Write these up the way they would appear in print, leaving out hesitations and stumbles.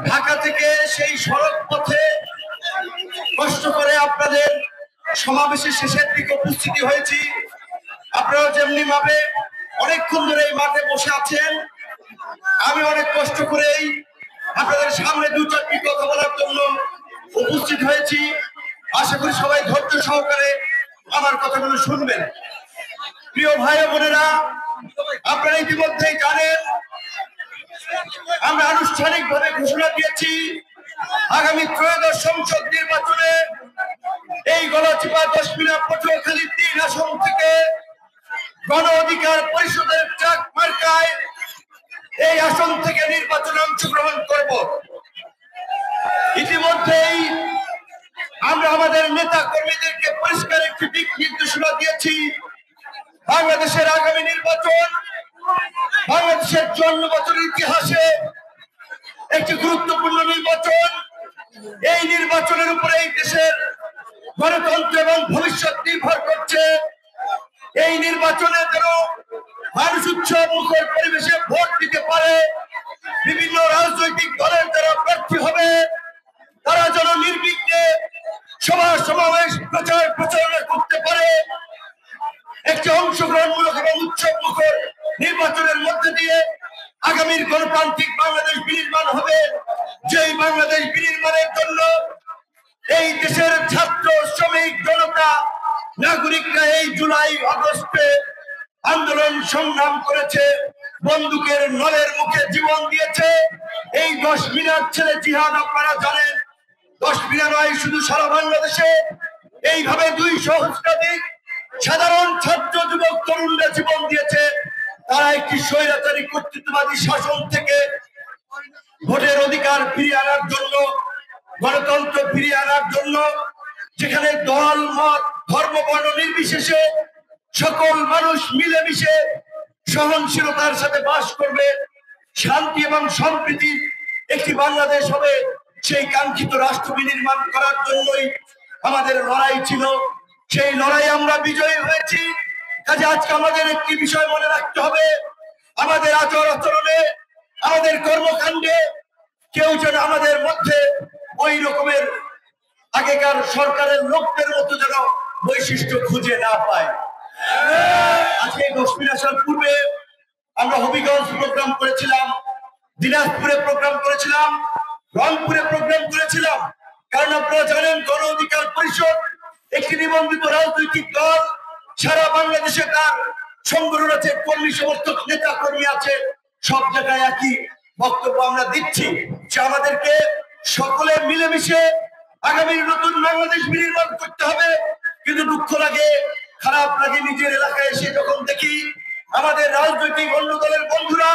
ঢাকা থেকে সেই সড়ক পথে কষ্ট করে আপনাদের সমাবেশের শেষের দিকে উপস্থিতি হয়েছি। আপনারা যেমনি ভাবে অনেকক্ষণ ধরে এই মাঠে বসে আছেন, আমি অনেক কষ্ট করেই আপনাদের সামনে দু চারটি কথা বলার জন্য উপস্থিত হয়েছি। আশা করি সবাই ধৈর্য সহকারে আমার কথাগুলো শুনবেন। প্রিয় ভাই ও বোনেরা, আপনারা ইতিমধ্যেই জানেন আমরা আনুষ্ঠানিকভাবে ঘোষণা দিয়েছি আগামী ত্রয়োদশ সংসদ নির্বাচনে এই গলাচিপা 10 মিনা পটুয়াখালী 3 আসন থেকে গণ অধিকার পরিষদের ট্রাক মার্কায় এই আসন থেকে নির্বাচনে অংশগ্রহণ করব। ইতিমধ্যেই আমরা আমাদের নেতা কর্মীদেরকে পরিষ্কার একটি দিক নির্দেশনা দিয়েছি। বাংলাদেশের আগামী নির্বাচন বাংলাদেশের 54 বছরের ইতিহাসে একটি গুরুত্বপূর্ণ নির্বাচন। এই নির্বাচনের উপরে এই দেশের গণতন্ত্র এবং ভবিষ্যৎ নির্ভর করছে। এই নির্বাচনে যেন মানুষ উৎসব মুখর পরিবেশে ভোট দিতে পারে, বিভিন্ন রাজনৈতিক দলের যারা প্রার্থী হবে তারা যেন নির্বিঘ্নে সভা সমাবেশ প্রচার প্রচারণা করতে পারে। একটি অংশগ্রহণমূলক এবং উৎসব মুখর নির্বাচনের মধ্যে দিয়ে আগামীর গণতান্ত্রিক বাংলাদেশ বিনির্মাণ হবে। যেই বাংলাদেশ বিনির্মাণের জন্য এই দেশের ছাত্র শ্রমিক জনতা নাগরিকরা এই জুলাই আগস্টে আন্দোলন সংগ্রাম করেছে, বন্দুকের নলের মুখে জীবন দিয়েছে। এই 10 মিনার ছেলে জিহাদ আপনারা জানেন, 10 মিনা নয়, শুধু সারা বাংলাদেশে এইভাবে 200 সহস্রাধিক সাধারণ ছাত্র যুবক তরুণরা জীবন দিয়েছে। তারা একটি স্বৈরাচারী কর্তৃত্ববাদী শাসন থেকে ভোটের অধিকার ফিরিয়ে আনার জন্য, গণতন্ত্র ফিরিয়ে আনার জন্য, যেখানে দল মত ধর্ম বর্ণ নির্বিশেষে সকল মানুষ মিলেমিশে সহনশীলতার সাথে বাস করবে, শান্তি এবং সম্প্রীতির একটি বাংলাদেশ হবে, সেই কাঙ্ক্ষিত রাষ্ট্র বিনির্মাণ করার জন্যই আমাদের লড়াই ছিল। সেই লড়াই আমরা বিজয়ী হয়েছি। কাজে আজকে আমাদের একটি বিষয় মনে রাখতে হবে, আমাদের আচার আচরণে, আমাদের কর্মকাণ্ডে কেউ যেন আমাদের মধ্যে ওই রকমের আগেকার সরকারের লোকদের মতো যেন বৈশিষ্ট্য খুঁজে না পায়। আজকে 10 মিনিট আসার পূর্বে আমরা হবিগঞ্জ প্রোগ্রাম করেছিলাম, দিনাজপুরে প্রোগ্রাম করেছিলাম, রংপুরে প্রোগ্রাম করেছিলাম। কারণ আপনারা জানেন গণ অধিকার পরিষদ একটি নিবন্ধিত রাজনৈতিক দল। সারা বাংলাদেশে তার সংগঠন আছে, কর্মী সমর্থক নেতা কর্মী আছে। সব জায়গায় একই বক্তব্য আমরা দিচ্ছি যে আমাদেরকে সকলে মিলেমিশে আগামী নতুন বাংলাদেশ বিনির্মাণ করতে হবে। কিন্তু দুঃখ লাগে, খারাপ লাগে, নিজের এলাকায় এসে যখন দেখি আমাদের রাজনৈতিক অন্য দলের বন্ধুরা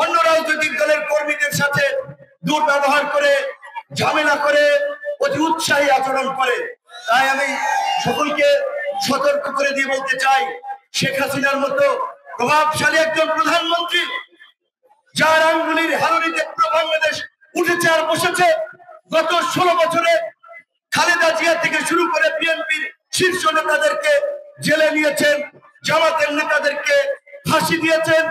অন্য রাজনৈতিক দলের কর্মীদের সাথে দুর্ব্যবহার করে, ঝামেলা করে, অতি উৎসাহী আচরণ করে। তাই আমি সকলকে সতর্ক করে দিয়ে বলতে চাই, শেখ হাসিনার মতো প্রভাবশালী একজন প্রধানমন্ত্রী যার আঙ্গুলির হারুনিতে পুরো বাংলাদেশ উঠেছে আর বসেছে, গত 16 বছরে খালেদা জিয়া থেকে শুরু করে বিএনপির শীর্ষ নেতাদেরকে জেলে নিয়েছেন, জামাতের নেতাদেরকে ফাঁসি দিয়েছেন,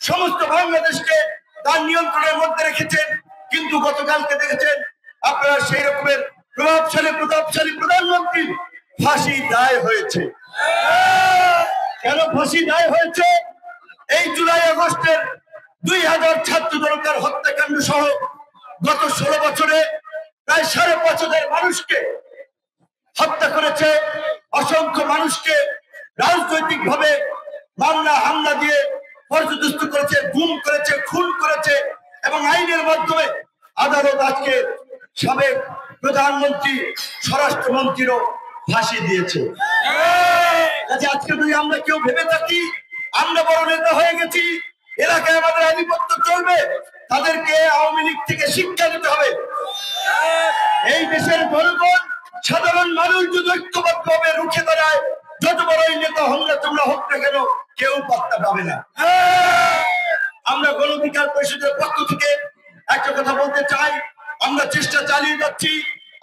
সমস্ত বাংলাদেশকে তার নিয়ন্ত্রণের মধ্যে রেখেছেন। কিন্তু গতকালকে দেখেছেন আপনারা সেই রকমের প্রতাপশালী প্রধানমন্ত্রী ফাঁসি দায় হয়েছে। কেন ফাঁসি দায় হয়েছে? এই জুলাই আগস্টের 2000 ছাত্র জনতার হত্যাকাণ্ড সহ গত 16 বছরে প্রায় 5,500 মানুষকে হত্যা করেছে, অসংখ্য মানুষকে রাজনৈতিক ভাবে মামলা হামলা দিয়ে পর্যদস্ত করেছে, গুম করেছে, খুন করেছে এবং আইনের মাধ্যমে আদালত আজকে সাবেক প্রধানমন্ত্রী স্বরাষ্ট্রমন্ত্রীরও ফাঁসি দিয়েছে। আজকে যদি আমরা কেউ ভেবে থাকি আমরা বড় নেতা হয়ে গেছি, এলাকায় আমাদের আধিপত্য চলবে, তাদেরকে আওয়ামী লীগ থেকে শিক্ষা দিতে হবে। এই দেশের জনগণ সাধারণ মানুষ যদি ঐক্যবদ্ধভাবে রুখে দাঁড়ায়, যত বড়ই নেতা হন না তোমরা হোক না কেন, কেউ পাত্তা পাবে না। আমরা গণ অধিকার পরিষদের পক্ষ থেকে একটা কথা বলতে চাই, আমরা চেষ্টা চালিয়ে যাচ্ছি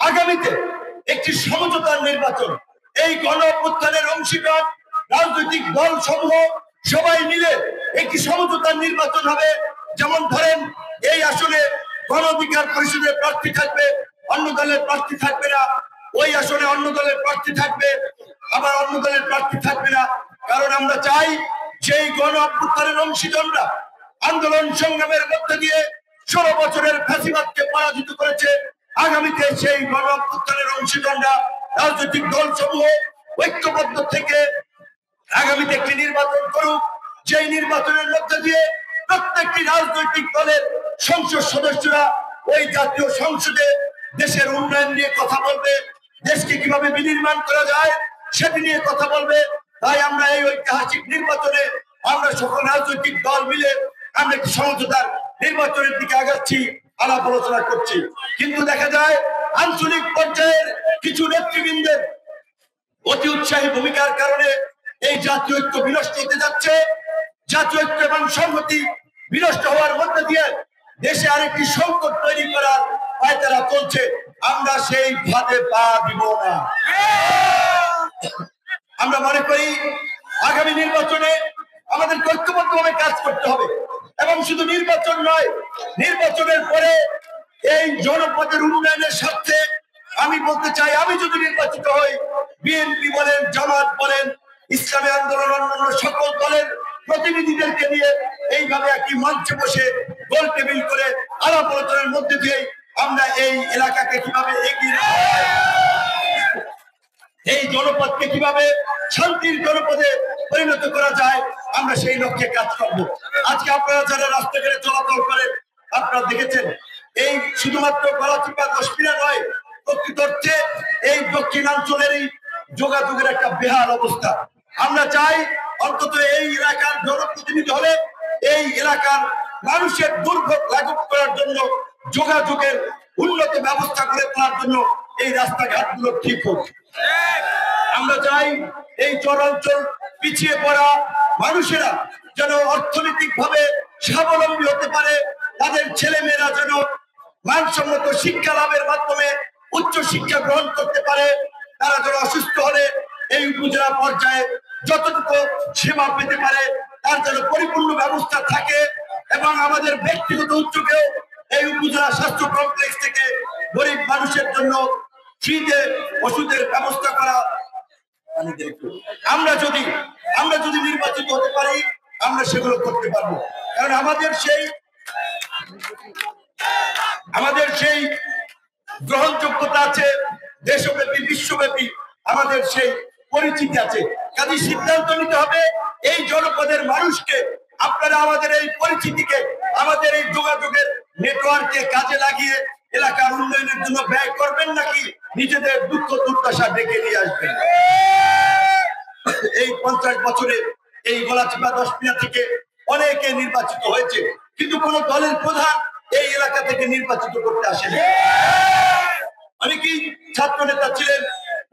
আগামীতে একটি সমঝোতার নির্বাচন। এই গণ অভ্যুত্থানের অংশীদার রাজনৈতিক দল সমূহ সবাই মিলে একটি সমঝোতার নির্বাচন হবে। যেমন ধরেন এই আসলে গণ অধিকার পরিষদের প্রার্থী থাকবে, অন্য দলের প্রার্থী থাকবে না। ওই আসনে অন্য দলের প্রার্থী থাকবে, আবার অন্য দলের প্রার্থী থাকবে না। কারণ আমরা চাই সেই গণ অভ্যুত্থানের অংশীদাররা আন্দোলন সংগ্রামের মধ্যে দিয়ে 16 বছরের ফ্যাসিবাদকে পরাজিত করেছে। আগামীতে সেই গণ অভ্যুত্থানের অংশীদাররা রাজনৈতিক দল সমূহ ঐক্যবদ্ধ থেকে আগামীতে একটি নির্বাচন করুক, যেই নির্বাচনের মধ্যে দিয়ে প্রত্যেকটি রাজনৈতিক দলের সংসদ সদস্যরা ওই জাতীয় সংসদে দেশের উন্নয়ন নিয়ে কথা বলবে, দেশকে কিভাবে বিনির্মাণ করা যায় সেটি নিয়ে কথা বলবে। তাই আমরা এই ঐতিহাসিক নির্বাচনে আমরা সকল রাজনৈতিক দল মিলে আমরা একটি সমঝোতার নির্বাচনের দিকে আগাচ্ছি, আলাপ আলোচনা করছি। কিন্তু দেখা যায় আঞ্চলিক পর্যায়ের কিছু নেতৃবৃন্দের অতি উৎসাহী ভূমিকার কারণে এই জাতীয় ঐক্য বিনষ্ট হতে যাচ্ছে। জাতীয় ঐক্য এবং সংহতি বিনষ্ট হওয়ার মধ্যে দিয়ে দেশে আরেকটি সংকট তৈরি করার পায়তারা চলছে। আমরা সেই ফাঁদে পা দিব না। আমরা মনে করি আগামী নির্বাচনে আমাদের ঐক্যবদ্ধভাবে কাজ করতে হবে, এবং শুধু নির্বাচন নয়, নির্বাচনের পরে এই জনপদের উন্নয়নের স্বার্থে আমি বলতে চাই, আমি যদি নির্বাচিত হই, বিএনপি বলেন, জামাত বলেন, ইসলামী আন্দোলন, অন্যান্য সকল দলের প্রতিনিধিদেরকে নিয়ে এইভাবে একটি মঞ্চে বসে গোল টেবিল করে আলাপ আলোচনার মধ্যে দিয়ে আমরা এই এলাকাকে কিভাবে এগিয়ে এই জনপদকে কিভাবে শান্তির জনপদে পরিণত করা যায়, আমরা সেই লক্ষ্যে কাজ করব। আজকে আপনারা যারা রাস্তাঘাটে চলাচল করেন, আপনারা দেখেছেন এই শুধুমাত্র গলাচিপা দশপিনা নয়, প্রকৃত অর্থে এই দক্ষিণাঞ্চলেরই যোগাযোগের একটা বেহাল অবস্থা। আমরা চাই অন্তত এই এলাকার জনপ্রতিনিধি হলে এই এলাকার মানুষের দুর্ভোগ লাঘব করার জন্য, যোগাযোগের উন্নত ব্যবস্থা করে তোলার জন্য এই রাস্তাঘাটগুলো ঠিক হোক। আমরা চাই এই চরাঞ্চল পিছিয়ে পড়া মানুষেরা যেন অর্থনৈতিক ভাবে স্বাবলম্বী হতে পারে, তাদের ছেলেমেয়েরা যেন মানসম্মত শিক্ষা লাভের মাধ্যমে উচ্চ শিক্ষা গ্রহণ করতে পারে, তারা যেন অসুস্থ হলে এই উপজেলা পর্যায়ে যতটুকু সেবা পেতে পারে তার যেন পরিপূর্ণ ব্যবস্থা থাকে, এবং আমাদের ব্যক্তিগত উদ্যোগেও এই উপজেলা স্বাস্থ্য কমপ্লেক্স থেকে গরিব মানুষের জন্য ফ্রিতে ওষুধের ব্যবস্থা করা। আমরা যদি নির্বাচিত হতে পারি, আমরা সেগুলো করতে পারবো। কারণ আমাদের সেই গ্রহণযোগ্যতা আছে, দেশব্যাপী বিশ্বব্যাপী আমাদের সেই পরিচিতি আছে। কাজে সিদ্ধান্ত নিতে হবে এই জনপদের মানুষকে, আপনারা আমাদের এই পরিচিতিকে, আমাদের এই যোগাযোগের নেটওয়ার্ককে কাজে লাগিয়ে এলাকার উন্নয়নের জন্য ব্যয় করবেন, নাকি নিজেদের দুঃখ দুর্দশা ডেকে নিয়ে আসবেন। এই 50 বছরে এই গলাচিপা দশপিনা থেকে অনেকে নির্বাচিত হয়েছে, কিন্তু কোন দলের প্রধান এই এলাকা থেকে নির্বাচিত করতে আসেনি। অনেকেই ছাত্র নেতা ছিলেন,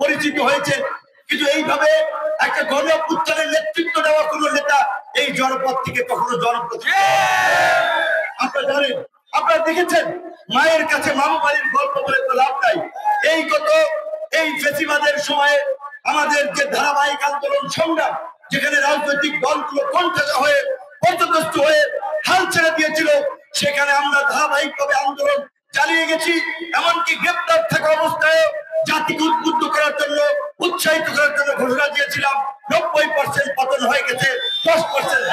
পরিচিত হয়েছে, কিন্তু এইভাবে একটা গণ অভ্যুত্থানের নেতৃত্ব দেওয়া কোন নেতা এই জনপদ থেকে কখনো জনপদ। আপনারা জানেন, আপনারা দেখেছেন মায়ের কাছে মামু বাড়ির গল্প বলে তো লাভ নাই। এই ফেসিবাদের সময়ে আমাদের যে ধারাবাহিক আন্দোলন সংগ্রাম, যেখানে রাজনৈতিক দলগুলো কণ্ঠাসা হয়ে পর্যদস্ত হয়ে হাল ছেড়ে দিয়েছিল, সেখানে আমরা ধারাবাহিকভাবে আন্দোলন চালিয়ে গেছি। এমনকি গ্রেপ্তার থাকা অবস্থায় জাতিকে উদ্বুদ্ধ করার জন্য, উৎসাহিত করার জন্য ঘোষণা দিয়েছিলাম। 90% পতন হয়ে গেছে, 10%